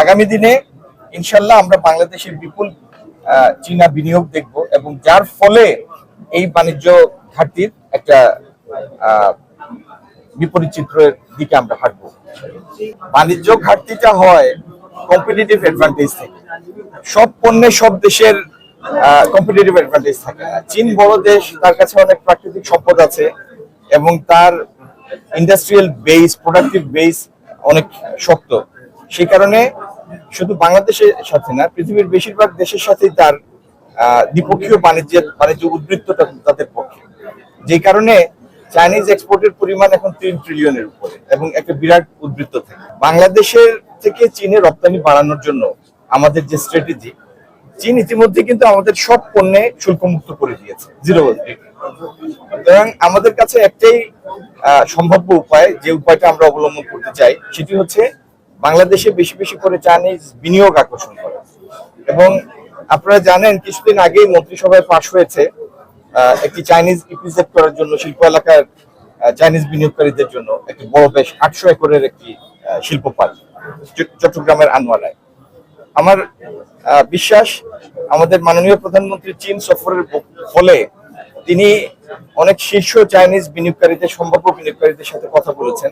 আগামী দিনে ইনশাল্লাহ আমরা বাংলাদেশে বিপুল চীনা বিনিয়োগ দেখব এবং যার ফলে এই বাণিজ্য ঘাটতির একটা বিপরীত চিত্রের দিকে আমরা হাঁটবো। বাণিজ্য ঘাটতিটা হয় কম্পিটিটিভ অ্যাডভান্টেজ থেকে। সব পণ্যে সব দেশের কম্পিটিটিভ অ্যাডভান্টেজ থাকে না। চীন বড় দেশ, তার কাছে অনেক প্রাকৃতিক সম্পদ আছে এবং তার ইন্ডাস্ট্রিয়াল বেস, প্রোডাক্টিভ বেস অনেক শক্ত। সেই কারণে শুধু বাংলাদেশের সাথে না, পৃথিবীর বেশিরভাগ দেশের সাথেই তার দ্বিপক্ষীয় বাণিজ্য উদ্বৃত্তটা তাদের পক্ষে। যে কারণে চাইনিজ এক্সপোর্টের পরিমাণ এখন 3 ট্রিলিয়নের উপরে এবং একটা বিরাট উদ্বৃত্ত থাকে। বাংলাদেশের থেকে চীনে রপ্তানি বাড়ানোর জন্য আমাদের যে স্ট্র্যাটেজি, চীন ইতিমধ্যে কিন্তু আমাদের সব পণ্যে শুল্কমুক্ত করে দিয়েছে, জিরো। সুতরাং আমাদের কাছে একটাই সম্ভাব্য উপায়, যে উপায়টা আমরা অবলম্বন করতে চাই, সেটি হচ্ছে বাংলাদেশে বেশি বেশি করে চাইনিজ বিনিয়োগ আকর্ষণ করা। এবং আপনারা জানেন কিছুদিন আগেই মন্ত্রিসভায় পাশ হয়েছে একটি চাইনিজ ইপিজেড করার জন্য, শিল্প এলাকার চাইনিজ বিনিয়োগকারীদের জন্য একটি বড়, বেশ 800 একরের একটি শিল্প পার্ক চট্টগ্রামের আনোয়ারায়। আমার বিশ্বাস আমাদের মাননীয় প্রধানমন্ত্রী চীন সফরের ফলে তিনি অনেক শীর্ষ চাইনিজ বিনিয়োগকারীদের, সম্ভাব্য বিনিয়োগকারীদের সাথে কথা বলেছেন।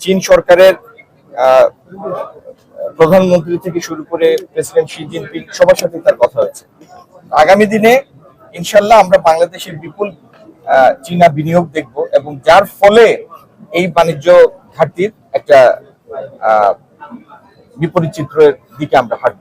চীন সরকারের প্রধানমন্ত্রী থেকে শুরু করে প্রেসিডেন্ট শি জিনপিং সবার সাথে তার কথা হয়েছে। আগামী দিনে ইনশাল্লাহ আমরা বাংলাদেশে বিপুল চীনা বিনিয়োগ দেখব এবং যার ফলে এই বাণিজ্য ঘাটতির একটা বিপরীত চিত্রের দিকে আমরা হাঁটবো।